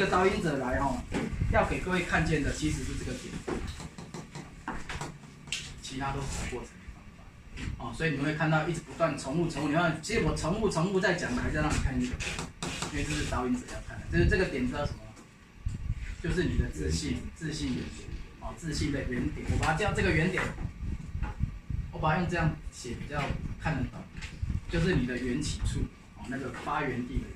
个导引者来要给各位看见的其实是这个点，其他都是过程的方法。所以你会看到一直不断重复。你看，其实我重复在讲的，还是要让你看一个，因为这是导引者要看的。就是这个点知道什么？就是你的自信原点，自信的原点。我把它叫这个原点，我把它用这样写比较看得懂，就是你的缘起处，那个发源地的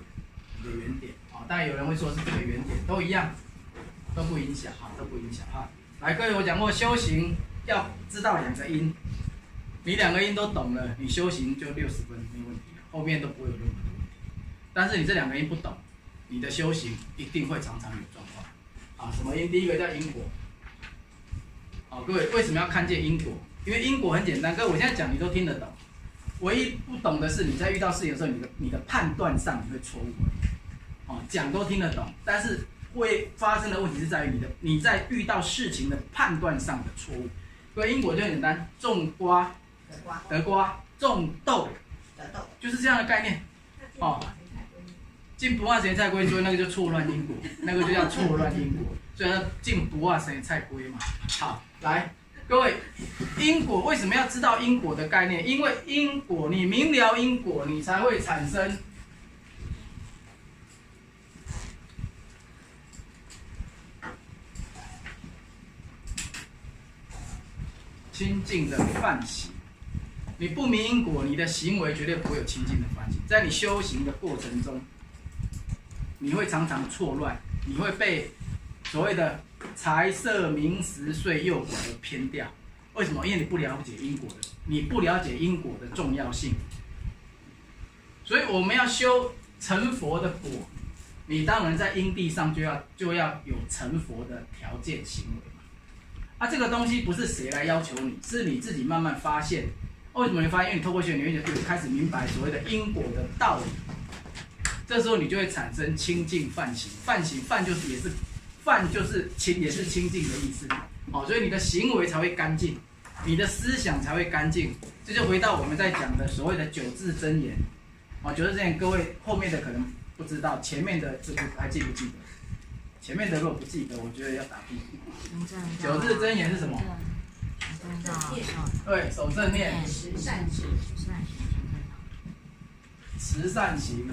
你的原点。当然有人会说是这个原点，都一样，都不影响都不影响来，各位，我讲过修行要知道2个因，你2个因都懂了，你修行就60分没问题了，后面都不会有任何的问题。但是你这2个因不懂，你的修行一定会常常有状况。什么因？第一个叫因果。各位为什么要看见因果？因为因果很简单，各位我现在讲你都听得懂，唯一不懂的是你在遇到事情的时候，你的判断上你会错误。讲都听得懂，但是会发生的问题是在于你在遇到事情的判断上的错误。各位因果就很简单，种瓜得瓜，种豆得豆，就是这样的概念。进不啊生菜龟，所以那个就错乱因果，那个就叫错乱因果。所以进不啊生菜龟嘛。好，来，各位，因果为什么要知道因果的概念？因为因果，你明了因果，你才会产生清净的梵行。你不明因果，你的行为绝对不会有清净的梵行。在你修行的过程中，你会常常错乱，你会被所谓的财色名食睡诱拐而偏掉。为什么？因为你不了解因果的重要性。所以我们要修成佛的果，你当然在因地上就要有成佛的条件行为嘛。这个东西不是谁来要求你，是你自己慢慢发现。为什么你发现？因为你透过学，你会开始明白所谓的因果的道理。这时候你就会产生清净梵行，梵就是也是清净的意思。所以你的行为才会干净，你的思想才会干净。这就回到我们在讲的所谓的9字真言。9字真言，各位后面的可能不知道，前面的这个还记不记得？前面的如果不记得，我觉得要打屁股。9字真言是什么？对，守正念，慈善行，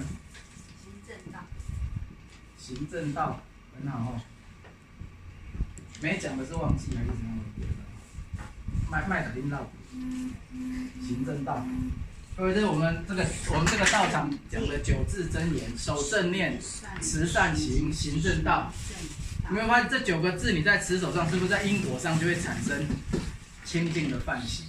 行正道，很好没讲的是忘记还是什么？卖的领导，行正道。各位，这是我们这个道场讲的9字真言：守正念、慈善行、行正道。你会发现这9个字，你在持守上，是不是在因果上就会产生清净的梵行？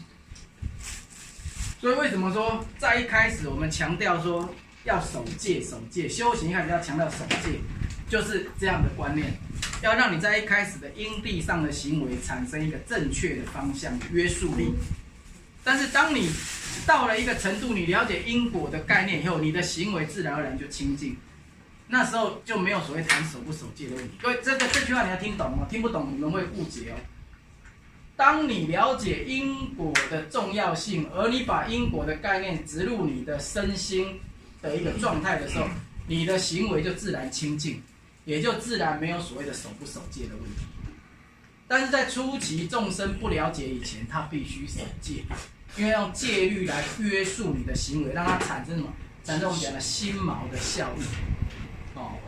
所以为什么说在一开始我们强调说要守戒，修行一开始要强调守戒，就是这样的观念，要让你在一开始的因地上的行为产生一个正确的方向约束力。但是当你到了一个程度，你了解因果的概念以后，你的行为自然而然就清净。那时候就没有所谓谈守不守戒的问题。各位，这句话你要听懂哦，听不懂你们会误解哦。当你了解因果的重要性，而你把因果的概念植入你的身心的一个状态的时候，你的行为就自然清净，也就自然没有所谓的守不守戒的问题。但是在初期众生不了解以前，他必须守戒，因为用戒律来约束你的行为，让它产生什么？产生我们讲的心锚的效应。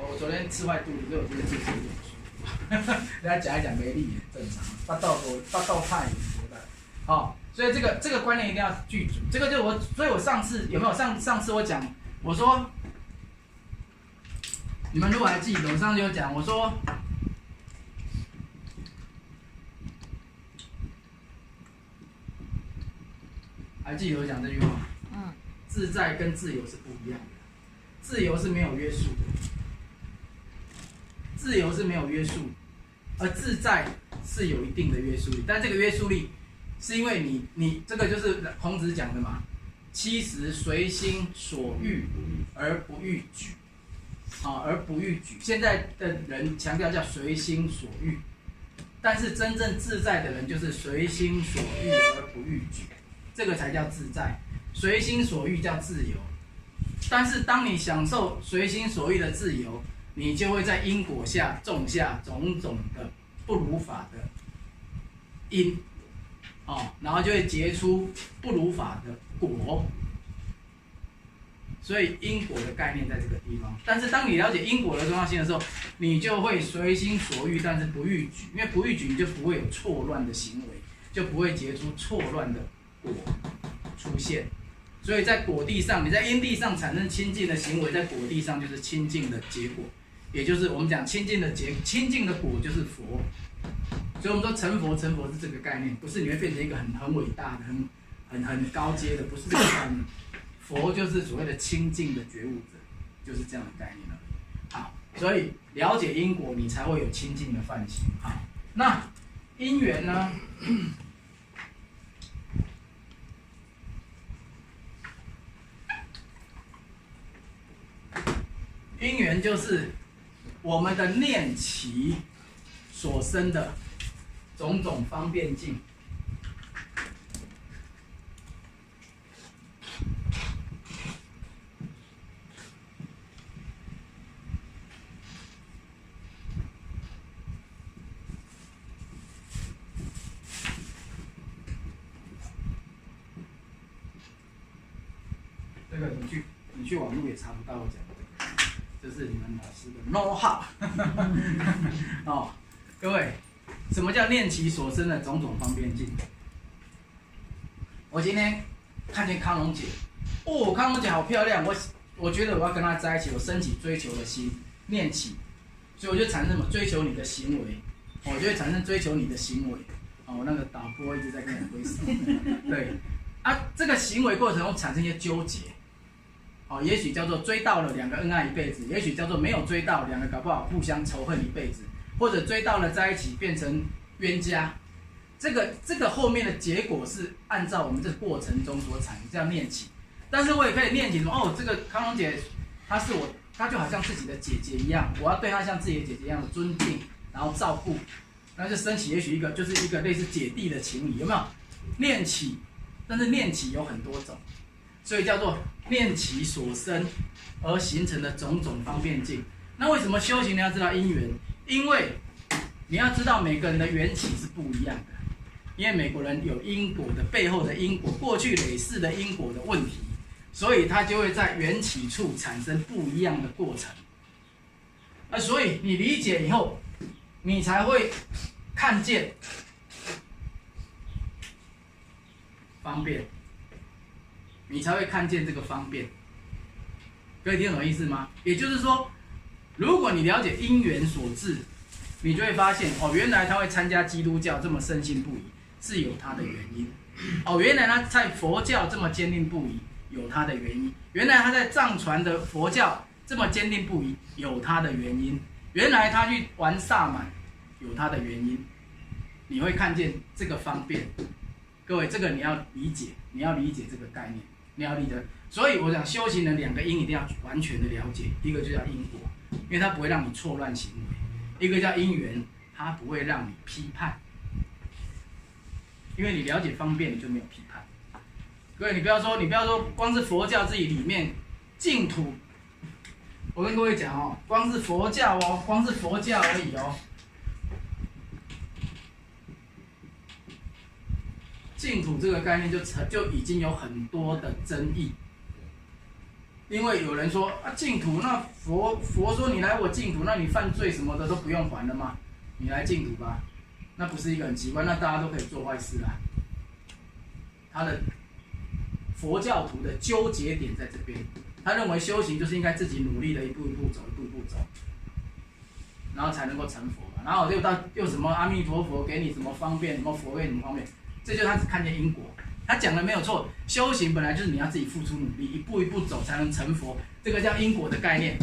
我昨天吃坏肚子，所以我今天就吃一点书。人家讲一讲没力也正常，巴豆派也觉得，所以这个观念一定要记住。这个就所以我上次有没有上次我讲，我说你们如果还记得，我上次有讲，我说还记得我讲这句话？自在跟自由是不一样的，自由是没有约束的。自由是没有约束，而自在是有一定的约束力。但这个约束力，是因为你这个就是孔子讲的嘛，7时随心所欲而不逾矩，而不逾矩。现在的人强调叫随心所欲，但是真正自在的人就是随心所欲而不逾矩，这个才叫自在。随心所欲叫自由，但是当你享受随心所欲的自由，你就会在因果下种下种种的不如法的因，然后就会结出不如法的果。所以因果的概念在这个地方。但是当你了解因果的重要性的时候，你就会随心所欲，但是不逾矩，因为不逾矩，你就不会有错乱的行为，就不会结出错乱的果出现。所以在果地上，你在因地上产生清净的行为，在果地上就是清净的结果，也就是我们讲清净的果就是佛。所以我们说成佛是这个概念，不是你会变成一个很伟大的、很高阶的，不是这个概念。佛就是所谓的清净的觉悟者，就是这样的概念了。好，所以了解因果，你才会有清净的梵行。好，那因缘呢？因缘就是我们的念起所生的种种方便境。这个你去网络也查不到我讲的，这是你们老师的 know how 哦，各位，什么叫念其所生的种种方便境？我今天看见康龙姐，康龙姐好漂亮，我觉得我要跟她在一起，我升起追求的心，念起，所以我就产生什么追求你的行为，我就会产生追求你的行为。我那个导播一直在跟我挥手，对，这个行为过程中产生一些纠结。也许叫做追到了两个恩爱一辈子，也许叫做没有追到，两个搞不好互相仇恨一辈子，或者追到了在一起变成冤家。这个后面的结果是按照我们这个过程中所产生，叫念起。但是我也可以念起什么？这个康龙姐，她就好像自己的姐姐一样，我要对她像自己的姐姐一样的尊敬，然后照顾，那就升起也许就是一个类似姐弟的情谊，有没有？念起，但是念起有很多种。所以叫做念其所生而形成的种种方便境。那为什么修行你要知道因缘？因为你要知道每个人的缘起是不一样的，因为每个人有因果的背后的因果，过去累世的因果的问题，所以它就会在缘起处产生不一样的过程。所以你理解以后，你才会看见方便。你才会看见这个方便，各位听懂意思吗？也就是说，如果你了解因缘所致，你就会发现，原来他会参加基督教这么深信不疑，是有他的原因。原来他在佛教这么坚定不移，有他的原因。原来他在藏传的佛教这么坚定不移，有他的原因。原来他去玩萨满，有他的原因。你会看见这个方便。各位，这个你要理解，你要理解这个概念。你要理解，所以我讲修行人两个因一定要完全的了解，一个就叫因果，因为它不会让你错乱行为；一个叫因缘，它不会让你批判，因为你了解方便，你就没有批判。各位，你不要说光是佛教自己里面净土，我跟各位讲光是佛教光是佛教而已净土这个概念就已经有很多的争议，因为有人说净土，那佛说你来我净土，那你犯罪什么的都不用还了吗？你来净土吧，那不是一个很奇怪？那大家都可以做坏事啦。他的佛教徒的纠结点在这边，他认为修行就是应该自己努力的一步一步走，然后才能够成佛嘛。然后又什么阿弥陀佛给你什么方便，什么佛为什么方便？这就是他只看见因果，他讲的没有错。修行本来就是你要自己付出努力，一步一步走才能成佛，这个叫因果的概念。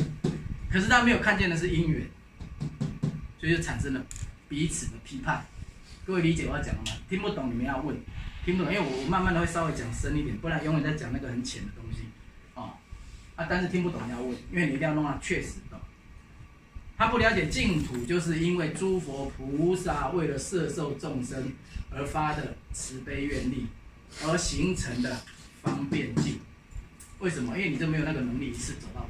可是他没有看见的是因缘，所以就产生了彼此的批判。各位理解我要讲的吗？听不懂你们要问，听不懂，因为我慢慢的会稍微讲深一点，不然永远在讲那个很浅的东西但是听不懂要问，因为你一定要弄到确实懂。他不了解净土，就是因为诸佛菩萨为了摄受众生而发的慈悲愿力，而形成的方便境。为什么？因为你就没有那个能力一次走到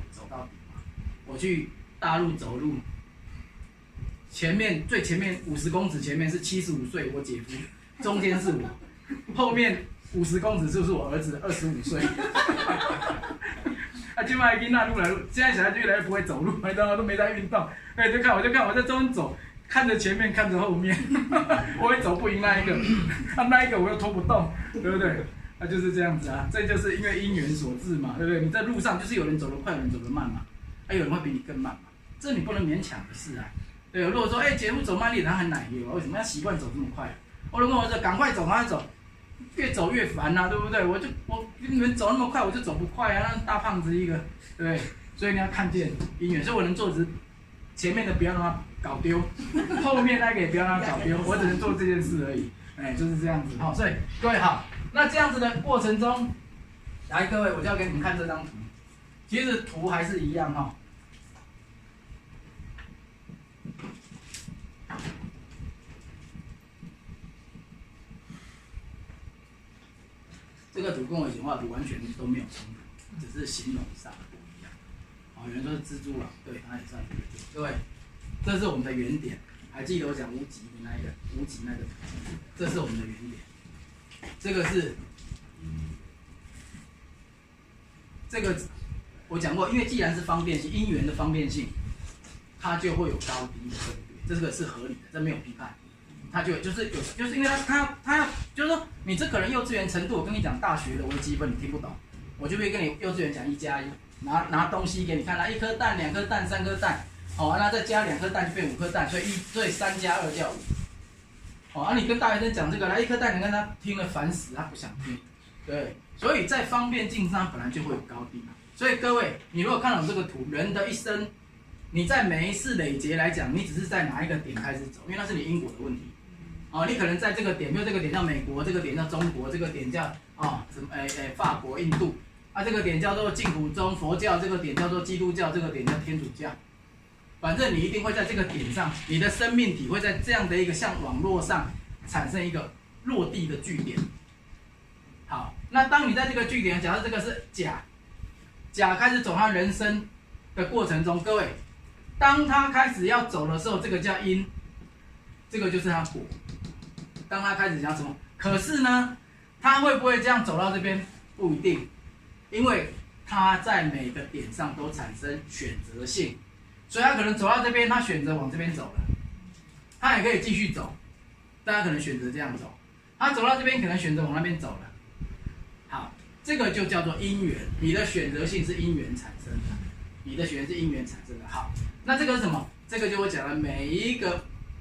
底嘛。我去大陆走路，最前面50公尺前面是75岁我姐夫，中间是我，后面50公尺就是我儿子25岁。今麦囡仔路来路，现在小孩子越来越不会走路，你知道吗？都没在运动。对，我在中间走，看着前面，看着后面，我会走不赢那一个，那一个我又拖不动，对不对？就是这样子啊，这就是因为因缘所致嘛，对不对？你在路上就是有人走得快，有人走得慢嘛，有人会比你更慢嘛，这你不能勉强的事啊。对，如果说姐夫走慢一点，他很奶油，为什么要习惯走这么快？如果我说赶快走，赶快走。越走越烦对不对？你们走那么快，我就走不快啊！那大胖子一个，对不对？所以你要看见因缘，所以我能做的是前面的不要让他搞丢，后面那个也不要让他搞丢，我只能做这件事而已。就是这样子哈。所以各位好，那这样子的过程中，来各位，我就要给你们看这张图，其实图还是一样哈。这个图跟我以前画的图完全都没有冲突，只是形容上不一样。有人说是蜘蛛网，对，它也算是。各位，这是我们的原点，还记得我讲无极的那个无极那个图？这是我们的原点。这个是，这个我讲过，因为既然是方便性，因缘的方便性，它就会有高低的分别，这个是合理的，这没有批判。他就是因为他就是说，你这可能幼稚园程度，我跟你讲大学的微积分你听不懂，我就会跟你幼稚园讲1+1，拿东西给你看，1颗蛋、2颗蛋、3颗蛋，那再加2颗蛋就变5颗蛋，所以3+2叫5。你跟大学生讲这个，来1颗蛋，你看他听了烦死，他不想听，对，所以在方便性上本来就会有高低，所以各位，你如果看懂这个图，人的一生，你在每一次累劫来讲，你只是在哪一个点开始走，因为那是你因果的问题。你可能在这个点，比如这个点叫美国，这个点叫中国，这个点叫法国、印度，这个点叫做净土宗佛教，这个点叫做基督教，这个点叫天主教。反正你一定会在这个点上，你的生命体会在这样的一个像网络上产生一个落地的据点。好，那当你在这个据点，假设这个是甲开始走他人生的过程中，各位，当他开始要走的时候，这个叫因，这个就是他果。当他开始讲什么，可是呢，他会不会这样走到这边？不一定，因为他在每个点上都产生选择性，所以他可能走到这边，他选择往这边走了，他也可以继续走，但他可能选择这样走，他走到这边可能选择往那边走了。好，这个就叫做因缘，你的选择性是因缘产生的，你的选择是因缘产生的。好，那这个是什么？这个就我讲了，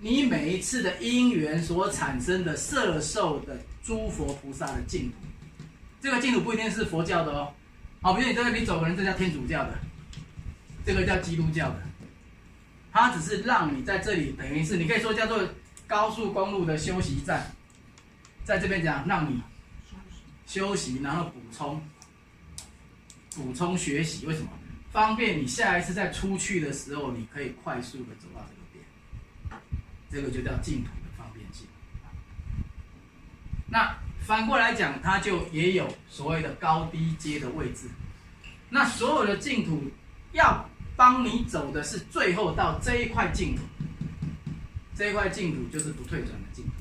你每一次的因缘所产生的摄受的诸佛菩萨的净土，这个净土不一定是佛教的哦。比如你这个你走的人，这叫天主教的，这个叫基督教的，它只是让你在这里，等于是你可以说叫做高速公路的休息站，在这边讲让你休息，然后补充学习，为什么？方便你下一次再出去的时候，你可以快速的走到这个点。这个就叫净土的方便性。那反过来讲，它就也有所谓的高低阶的位置。那所有的净土要帮你走的是最后到这一块净土，这一块净土就是不退转的净土。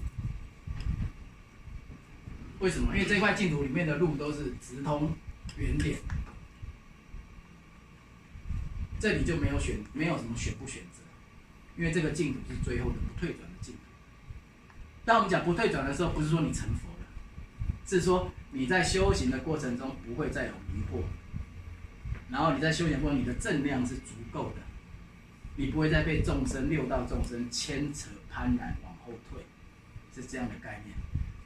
为什么？因为这一块净土里面的路都是直通原点，这里就没有什么选不选择。因为这个净土是最后的不退转的净土。当我们讲不退转的时候，不是说你成佛了，是说你在修行的过程中不会再有迷惑，然后你在修行过程中你的正量是足够的，你不会再被六道众生牵扯攀染往后退，是这样的概念。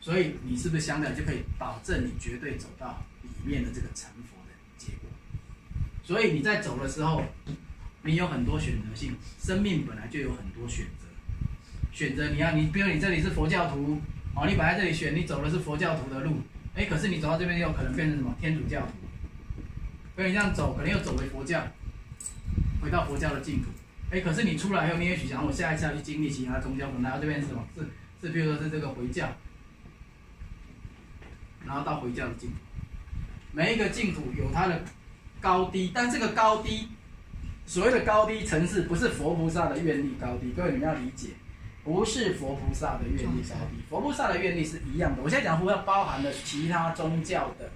所以你是不是相对就可以保证你绝对走到里面的这个成佛的结果？所以你在走的时候，你有很多选择性，生命本来就有很多选择。你比如你这里是佛教徒，你本来这里选，你走的是佛教徒的路，可是你走到这边又可能变成什么天主教徒，所以你这样走，可能又走回佛教，回到佛教的净土。可是你出来以后，你也许想我下一次要去经历其他宗教，可能来到这边是什么？是比如说是这个回教，然后到回教的净土。每一个净土有它的高低，但这个高低所谓的高低层次，不是佛菩萨的愿力高低，各位你们要理解，不是佛菩萨的愿力高低，佛菩萨的愿力是一样的。我现在讲佛菩萨包含了其他宗教的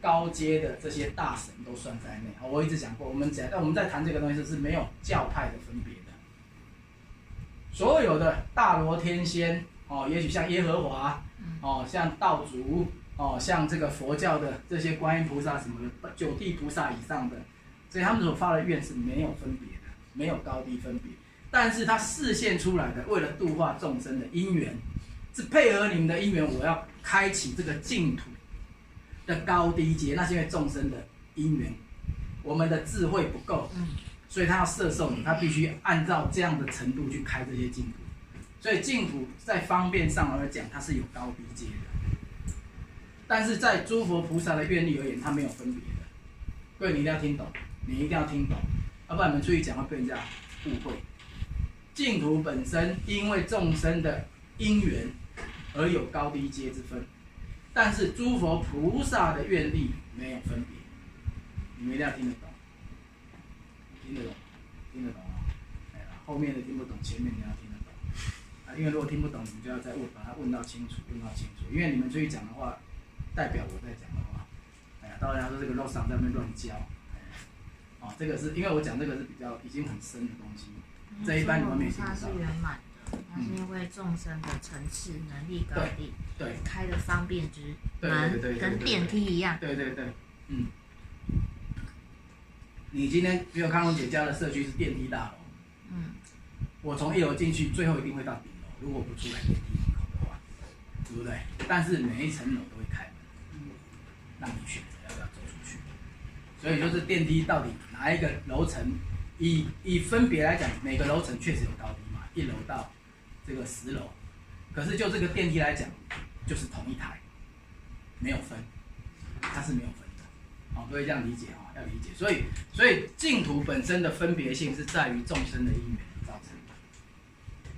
高阶的这些大神都算在内。我一直讲过，我们在谈这个东西是没有教派的分别的。所有的大罗天仙哦，也许像耶和华哦，像道主哦，像这个佛教的这些观音菩萨什么的，九地菩萨以上的。所以他们所发的愿是没有分别的，没有高低分别，但是他示现出来的，为了度化众生的因缘，是配合你们的因缘，我要开启这个净土的高低阶，那是因为众生的因缘，我们的智慧不够，所以他要摄受你，他必须按照这样的程度去开这些净土，所以净土在方便上而讲，它是有高低阶的，但是在诸佛菩萨的愿力而言，它没有分别的，各位你一定要听懂。你一定要听懂，要不然你们出去讲会被人家误会。净土本身因为众生的因缘而有高低阶之分，但是诸佛菩萨的愿力没有分别，你们一定要听得懂，听得懂，听得懂啊！后面的听不懂，前面你要听得懂啊！因为如果听不懂，你们就要再问，把它问到清楚，问到清楚。因为你们出去讲的话，代表我在讲的话，到人家说这个肉上在那边乱教。这个是因为我讲这个是比较已经很深的东西，这一般你们没听到。它是圆满的，它是因为众生的层次能力高低，对，开的方便之门跟电梯一样。对，你今天比如康荣姐家的社区是电梯大楼，我从1楼进去，最后一定会到顶楼，如果不出来电梯门口的话，对不对？但是每一层楼都会开门，让你选择要不要走出去。所以就是电梯到底哪一个楼层，以分别来讲，每个楼层确实有高低嘛，1楼到这个10楼，可是就这个电梯来讲，就是同一台，没有分，它是没有分的，各位这样理解要理解。所以净土本身的分别性是在于众生的因缘造成的，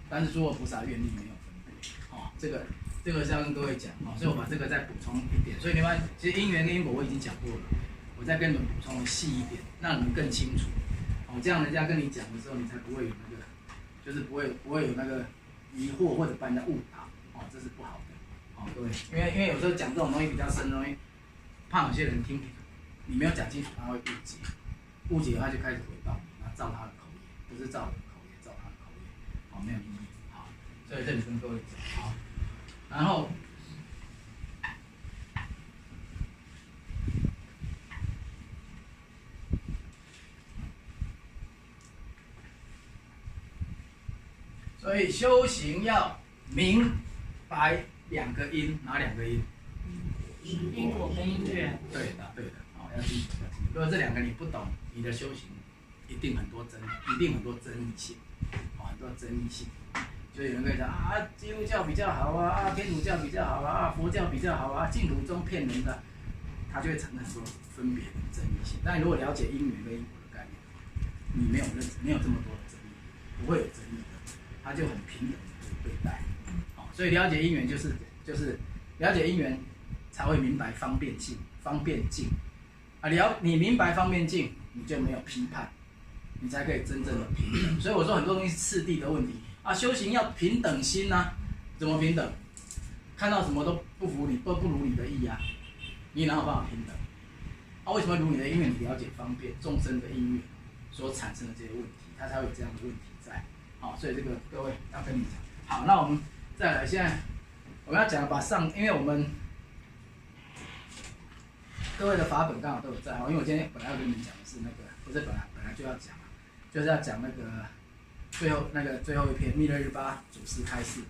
但是诸佛菩萨愿力没有分别，这个是要跟各位讲，所以我把这个再补充一点。所以你们其实因缘跟因果我已经讲过了。我再跟你们补充的细一点，让你们更清楚。这样人家跟你讲的时候，你才不会有那个，就是不会有那个疑惑或者把人家误导，这是不好的。各位，因为有时候讲这种东西比较深，容易怕有些人听你没有讲清楚，他会误解，误解的话就开始回报你，然后照他的口业，不是照我的口业，照他的口业，没有意义。所以这里跟各位讲，然后。所以修行要明白2个因，哪2个因？因果跟因缘。对的，要记住。如果这2个你不懂，你的修行一定很多争议性，很多争议性。就有人跟你讲基督教比较好啊，天主教比较好啊，佛教比较好啊，净土宗骗人的，他就会产生很多分别的争议性。但如果了解因缘跟因果的概念，你没有这么多的争议，不会有争议的。他就很平等的对待，所以了解因缘就是了解因缘，才会明白方便性、方便境你明白方便境，你就没有批判，你才可以真正的平等。所以我说很多东西是次第的问题修行要平等心怎么平等？看到什么都不服你，都不如你的意你哪有办法平等？为什么如你的因缘？你了解方便众生的因缘所产生的这些问题，它才会有这样的问题在。所以这个各位要跟你讲。好，那我们再来，现在我们要讲因为我们各位的法本刚好都有在因为我今天本来要跟你们讲的是那个，不是本来就要讲就是要讲那个最后一篇《密勒日巴祖师开示》。